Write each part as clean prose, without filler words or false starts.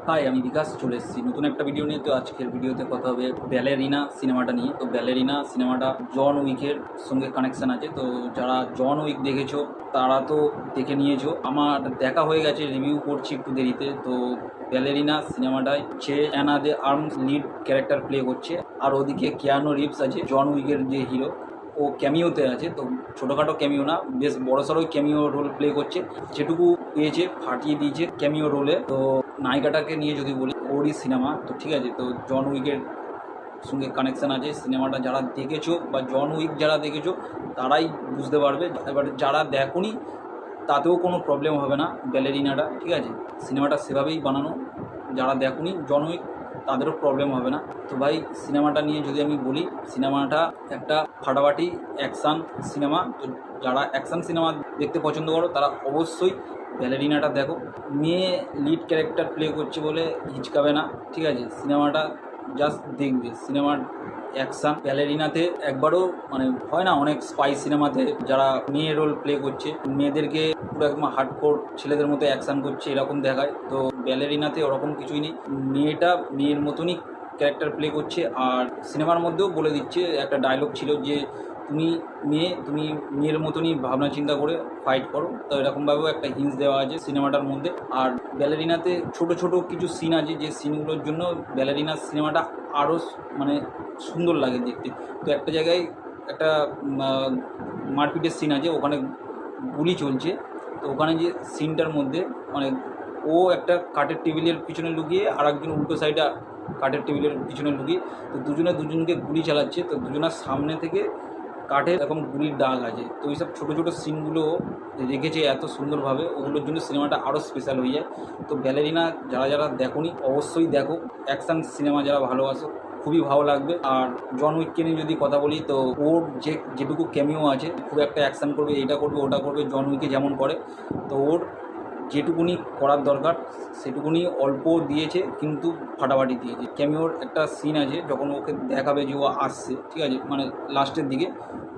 High, আমি বিকাশ চলে এসেছি নতুন একটা ভিডিও নিয়ে। তো আজকের ভিডিওতে কথা হবে ব্যালেরিনা সিনেমাটা নিয়ে। তো ব্যালেরিনা সিনেমাটা জন উইকের সঙ্গে কানেকশান আছে। তো যারা জন উইক দেখেছো তারা তো দেখে নিয়েছো, আমার দেখা হয়ে গেছে, রিভিউ করছি একটু দেরিতে। তো ব্যালেরিনা সিনেমাটায় যে অ্যানা দে আর্মস লিড ক্যারেক্টার প্লে করছে, আর ওদিকে কিয়ানো রিভস আছে জন উইকের যে হিরো, ও ক্যামিওতে আছে। তো ছোটোখাটো ক্যামিও না, বেশ বড়সড়ই ক্যামিও রোল প্লে করছে, যেটুকু পেয়েছে ফাটিয়ে দিয়েছে ক্যামিও রোলে। তো নায়িকাটাকে নিয়ে যদি বলি, ওরই সিনেমা, তো ঠিক আছে। তো জন উইকের সঙ্গে কানেকশান আছে। সিনেমাটা যারা দেখেছো বা জন উইক যারা দেখেছো তারাই বুঝতে পারবে। এবার যারা দেখোনি তাতেও কোনো প্রবলেম হবে না, ব্যালেরিনাটা ঠিক আছে, সিনেমাটা সেভাবেই বানানো। যারা দেখোনি জন উইক তাদেরও প্রবলেম হবে না। তো ভাই, সিনেমাটা নিয়ে যদি আমি বলি, সিনেমাটা একটা ফাটাফাটি অ্যাকশান সিনেমা। তো যারা অ্যাকশান সিনেমা দেখতে পছন্দ করো তারা অবশ্যই ব্যালেরিনাটা দেখো। মেয়ে লিড ক্যারেক্টার প্লে করছে বলে হিচকাবে না, ঠিক আছে। সিনেমাটা জাস্ট দেখবে, সিনেমার অ্যাকশান ব্যালেরিনাতে একবারও মানে হয় না, অনেক স্পাই সিনেমাতে যারা মেয়ে রোল প্লে করছে, মেয়েদেরকে পুরো একদম হার্ডকোর ছেলেদের মতো অ্যাকশান করছে এরকম দেখায়। তো ব্যালেরিনাতে ওরকম কিছুই নেই, মেয়েটা মেয়ের মতনই ক্যারেক্টার প্লে করছে। আর সিনেমার মধ্যেও বলে দিচ্ছে, একটা ডায়লগ ছিল যে তুমি মেয়ে, তুমি মেয়ের মতনই ভাবনা চিন্তা করে ফাইট করো। তো এরকমভাবেও একটা হিন্স দেওয়া আছে সিনেমাটার মধ্যে। আর ব্যালেরিনাতে ছোট ছোট কিছু সিন আছে, যে সিনগুলোর জন্য ব্যালেরিনার সিনেমাটা আরও মানে সুন্দর লাগে দেখতে। তো একটা জায়গায় একটা মারপিটের সিন আছে, ওখানে গুলি চলছে। তো ওখানে যে সিনটার মধ্যে মানে ও একটা কাঠের টেবিলের পিছনে লুকিয়ে, আর একজন উল্টো সাইডে কাঠের টেবিলের পিছনে লুকিয়ে, তো দুজনে দুজনকে গুলি চালাচ্ছে। তো দুজনের সামনে থেকে কাঠের এরকম গুলির দাগ আছে। তো এইসব ছোটো ছোটো সিনগুলো রেখেছে এত সুন্দরভাবে, ওগুলোর জন্য সিনেমাটা আরও স্পেশাল হয়ে যায়। তো ব্যালেরিনা যারা যারা দেখোনি অবশ্যই দেখো, অ্যাকশান সিনেমা যারা ভালোবাসো খুবই ভালো লাগবে। আর জন উইককে নিয়ে যদি কথা বলি, তো ওর যেটুকু ক্যামিও আছে, খুব একটা অ্যাকশান করবে, এটা করবে ওটা করবে, জন উইকে যেমন করে, তো ওর যেটুকুনি করার দরকার সেটুকুনি অল্প দিয়েছে, কিন্তু ফাটাফাটি দিয়েছে। ক্যামিওর একটা সিন আছে যখন ওকে দেখাবে যে ও আসছে, ঠিক আছে, মানে লাস্টের দিকে,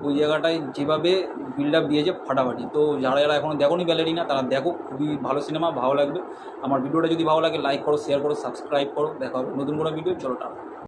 ওই জায়গাটায় যেভাবে বিল্ড আপ দিয়েছে ফাটাফাটি। তো যারা যারা এখনও দেখোনি ব্যালেরিনা তারা দেখো, খুবই ভালো সিনেমা, ভালো লাগবে। আমার ভিডিওটা যদি ভালো লাগে লাইক করো, শেয়ার করো, সাবস্ক্রাইব করো। দেখা হবে নতুন কোনো ভিডিও। চলো টাটা।